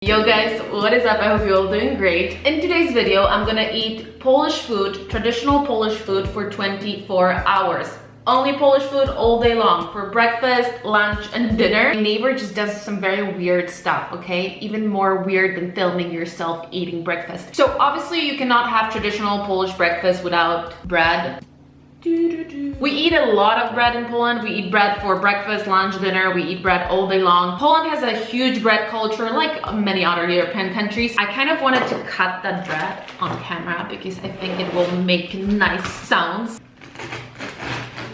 Yo guys, what is up? I hope you're all doing great. In today's video, I'm gonna eat Polish food, traditional Polish food for 24 hours. Only Polish food all day long for breakfast, lunch, and dinner. My neighbor just does some very weird stuff, okay? Even more weird than filming yourself eating breakfast. So obviously you cannot have traditional Polish breakfast without bread. We eat a lot of bread in Poland. We eat bread for breakfast, lunch, dinner. We eat bread all day long. Poland has a huge bread culture like many other European countries. I kind of wanted to cut that bread on camera because I think it will make nice sounds.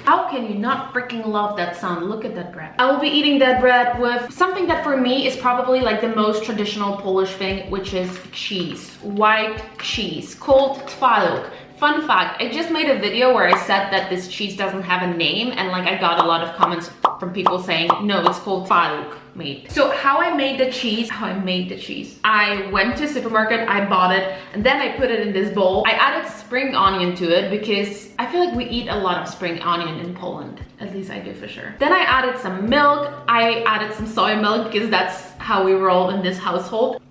How can you not freaking love that sound? Look at that bread. I will be eating that bread with something that for me is probably like the most traditional Polish thing, which is cheese. White cheese called Twaróg. Fun fact, I just made a video where I said that this cheese doesn't have a name, and like I got a lot of comments from people saying, no, it's called Twaróg, mate. So how I made the cheese, I went to a supermarket, I bought it, and then I put it in this bowl. I added spring onion to it because I feel like we eat a lot of spring onion in Poland. At least I do for sure. Then I added some milk. I added some soy milk because that's how we roll in this household.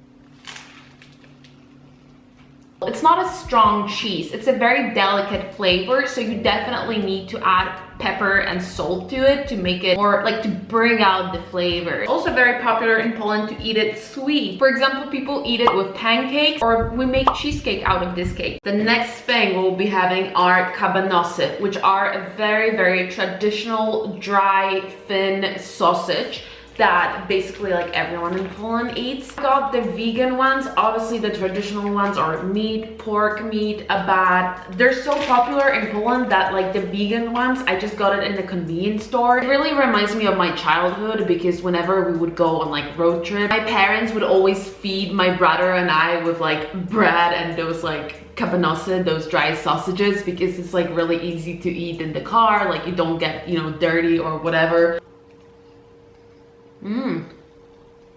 It's not a strong cheese. It's a very delicate flavor, so you definitely need to add pepper and salt to it to make it more like to bring out the flavor. It's also very popular in Poland to eat it sweet. For example, people eat it with pancakes, or we make cheesecake out of this cake. The next thing we'll be having are Kabanosy, which are a very, very traditional dry thin sausage that basically like everyone in Poland eats. I got the vegan ones. Obviously the traditional ones are meat, pork meat, abad. They're so popular in Poland that like the vegan ones, I just got it in the convenience store. It really reminds me of my childhood because whenever we would go on like road trip, my parents would always feed my brother and I with like bread and those like Kabanosy, those dry sausages, because it's like really easy to eat in the car, like you don't get, you know, dirty or whatever.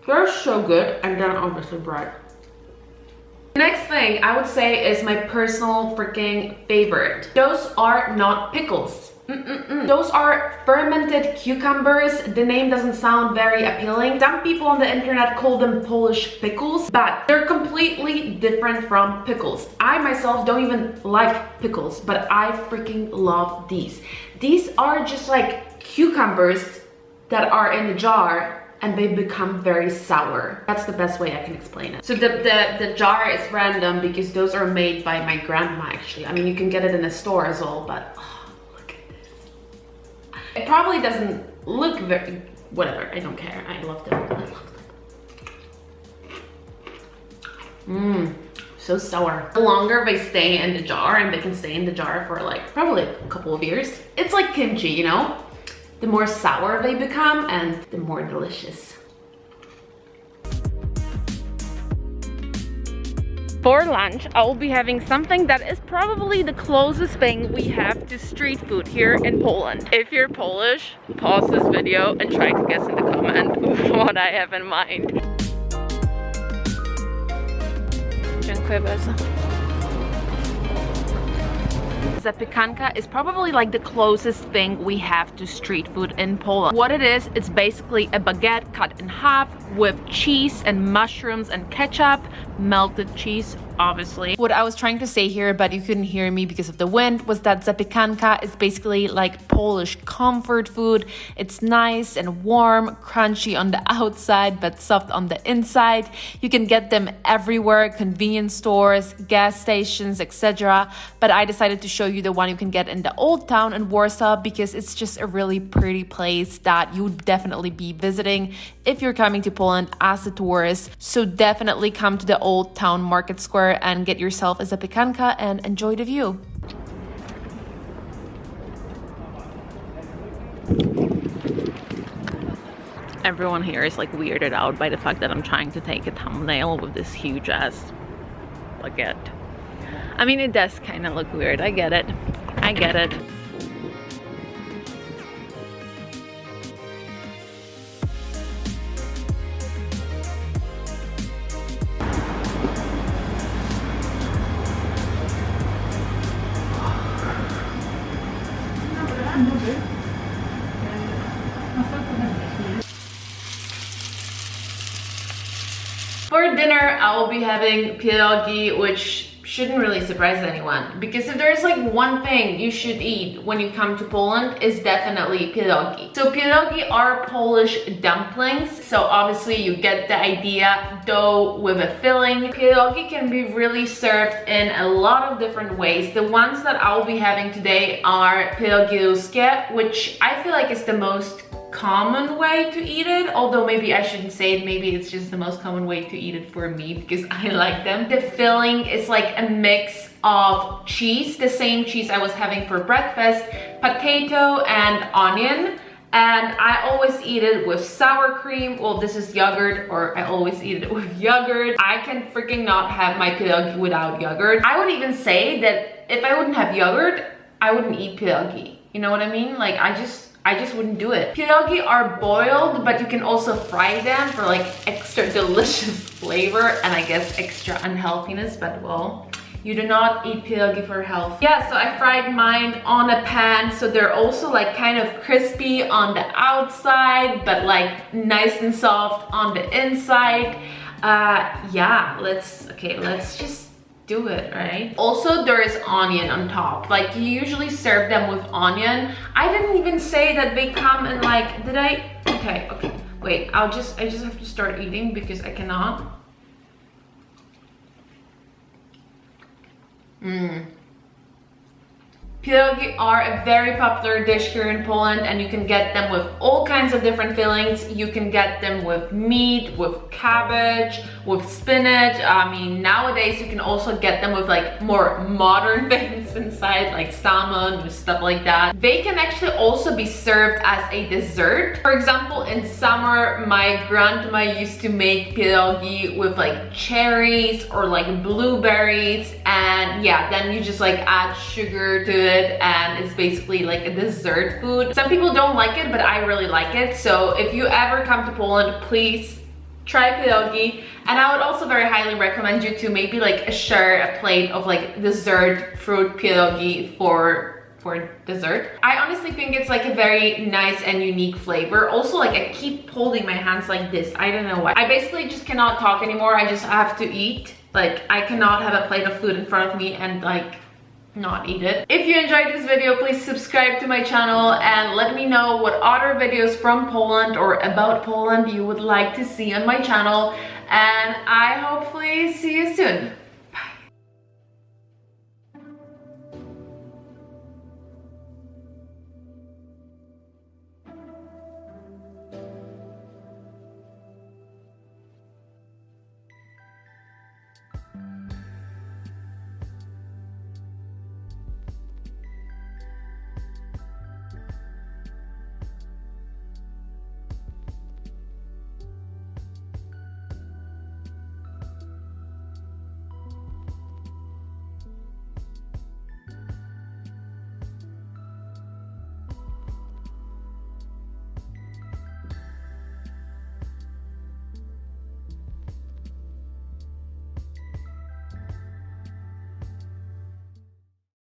They're so good, and then obviously bread. The next thing I would say is my personal freaking favorite. Those are not pickles. Those are fermented cucumbers. The name doesn't sound very appealing. Some people on the internet call them Polish pickles, but they're completely different from pickles. I myself don't even like pickles, but I freaking love these. These are just like cucumbers that are in a jar and they become very sour. That's the best way I can explain it. So the jar is random because those are made by my grandma actually. I mean, you can get it in a store as well, but oh, look at this. It probably doesn't look very, whatever, I don't care. I love them, I love them. So sour. The longer they stay in the jar, and they can stay in the jar for like probably a couple of years. It's like kimchi, you know? The more sour they become and the more delicious. For lunch, I will be having something that is probably the closest thing we have to street food here in Poland. If you're Polish, pause this video and try to guess in the comment what I have in mind. Dziękuję bardzo. Zapiekanka is probably like the closest thing we have to street food in Poland. What it is, it's basically a baguette cut in half with cheese and mushrooms and ketchup, melted cheese, obviously. What I was trying to say here, but you couldn't hear me because of the wind, was that zapiekanka is basically like Polish comfort food. It's nice and warm, crunchy on the outside, but soft on the inside. You can get them everywhere, convenience stores, gas stations, etc. But I decided to show you the one you can get in the old town in Warsaw because it's just a really pretty place that you would definitely be visiting if you're coming to Poland as a tourist. So definitely come to the old town market square and get yourself a zapiekanka and enjoy the view. Everyone here is like weirded out by the fact that I'm trying to take a thumbnail with this huge ass baguette. I mean, it does kind of look weird. I get it. I get it. dinner, I will be having pierogi, which shouldn't really surprise anyone, because if there's like one thing you should eat when you come to Poland, is definitely pierogi. So pierogi are Polish dumplings, so obviously you get the idea, dough with a filling. Pierogi can be really served in a lot of different ways. The ones that I'll be having today are pierogi ruskie, which I feel like is the most common way to eat it, although maybe I shouldn't say it, maybe it's just the most common way to eat it for me because I like them. The filling is like a mix of cheese, the same cheese I was having for breakfast, potato and onion, and I always eat it with sour cream. Well, this is yogurt, or I always eat it with yogurt. I can freaking not have my pierogi without yogurt. I would even say that if I wouldn't have yogurt, I wouldn't eat pierogi. You know what I mean? Like I just wouldn't do it. Pierogi are boiled, but you can also fry them for like extra delicious flavor and I guess extra unhealthiness, but well, you do not eat pierogi for health. Yeah, so I fried mine on a pan, so they're also like kind of crispy on the outside, but like nice and soft on the inside. Yeah, let's just do it, right? Also, there is onion on top. Like you usually serve them with onion. I didn't even say that they come in like, did I? Okay, wait, I just have to start eating because I cannot. Pierogi are a very popular dish here in Poland, and you can get them with all kinds of different fillings. You can get them with meat, with cabbage, with spinach. I mean, nowadays you can also get them with like more modern things inside, like salmon and stuff like that. They can actually also be served as a dessert. For example, in summer, my grandma used to make pierogi with like cherries or like blueberries, and yeah, then you just like add sugar to it, and it's basically like a dessert food. Some people don't like it, but I really like it. So if you ever come to Poland, please try pierogi. And I would also very highly recommend you to maybe like share a plate of like dessert fruit pierogi for dessert. I honestly think it's like a very nice and unique flavor. Also, like I keep holding my hands like this, I don't know why. I basically just cannot talk anymore. I just have to eat. Like I cannot have a plate of food in front of me and like not eat it. If you enjoyed this video, please subscribe to my channel and let me know what other videos from Poland or about Poland you would like to see on my channel, and I hopefully see you soon. Bye.